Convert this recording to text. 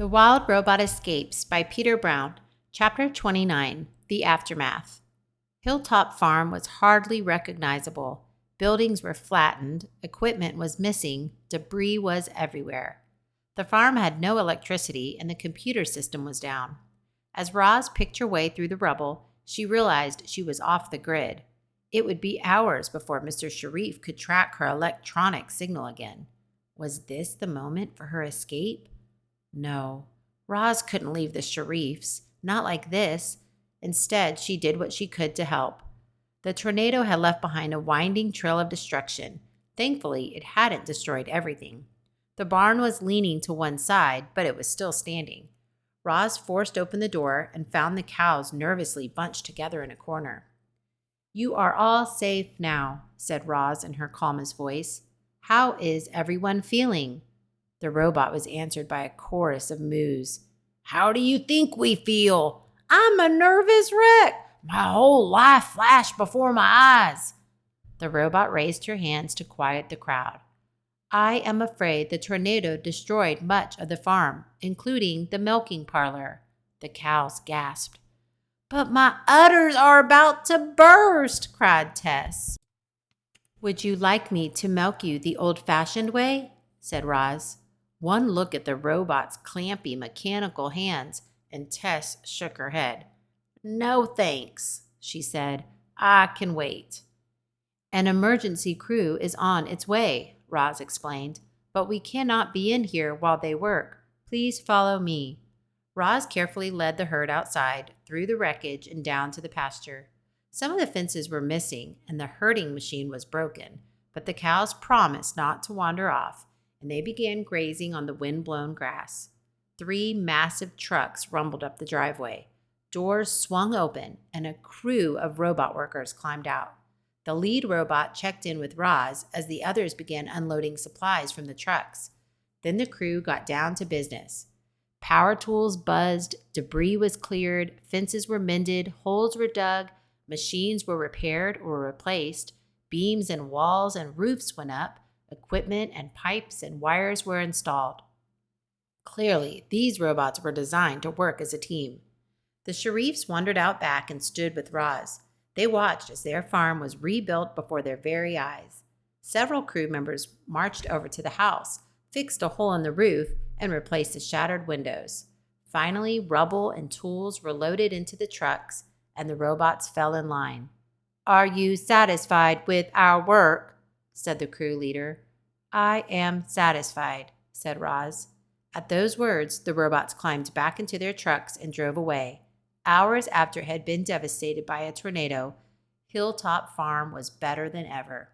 The Wild Robot Escapes by Peter Brown, Chapter 29, The Aftermath. Hilltop Farm was hardly recognizable. Buildings were flattened, equipment was missing, debris was everywhere. The farm had no electricity and the computer system was down. As Roz picked her way through the rubble, she realized she was off the grid. It would be hours before Mr. Sharif could track her electronic signal again. Was this the moment for her escape? No, Roz couldn't leave the Sharifs, not like this. Instead, she did what she could to help. The tornado had left behind a winding trail of destruction. Thankfully, it hadn't destroyed everything. The barn was leaning to one side, but it was still standing. Roz forced open the door and found the cows nervously bunched together in a corner. "You are all safe now," said Roz in her calmest voice. "How is everyone feeling?" The robot was answered by a chorus of moos. "How do you think we feel? I'm a nervous wreck. My whole life flashed before my eyes." The robot raised her hands to quiet the crowd. "I am afraid the tornado destroyed much of the farm, including the milking parlor." The cows gasped. "But my udders are about to burst," cried Tess. "Would you like me to milk you the old-fashioned way?" said Roz. One look at the robot's clampy mechanical hands, and Tess shook her head. "No thanks," she said. "I can wait." "An emergency crew is on its way," Roz explained, "but we cannot be in here while they work. Please follow me." Roz carefully led the herd outside, through the wreckage, and down to the pasture. Some of the fences were missing, and the herding machine was broken, but the cows promised not to wander off, and they began grazing on the wind-blown grass. 3 massive trucks rumbled up the driveway. Doors swung open, and a crew of robot workers climbed out. The lead robot checked in with Roz as the others began unloading supplies from the trucks. Then the crew got down to business. Power tools buzzed, debris was cleared, fences were mended, holes were dug, machines were repaired or replaced, beams and walls and roofs went up, equipment and pipes and wires were installed. Clearly, these robots were designed to work as a team. The Sharifs wandered out back and stood with Roz. They watched as their farm was rebuilt before their very eyes. Several crew members marched over to the house, fixed a hole in the roof, and replaced the shattered windows. Finally, rubble and tools were loaded into the trucks, and the robots fell in line. "Are you satisfied with our work?" said the crew leader. "I am satisfied," said Roz. At those words, the robots climbed back into their trucks and drove away. Hours after it had been devastated by a tornado, Hilltop Farm was better than ever.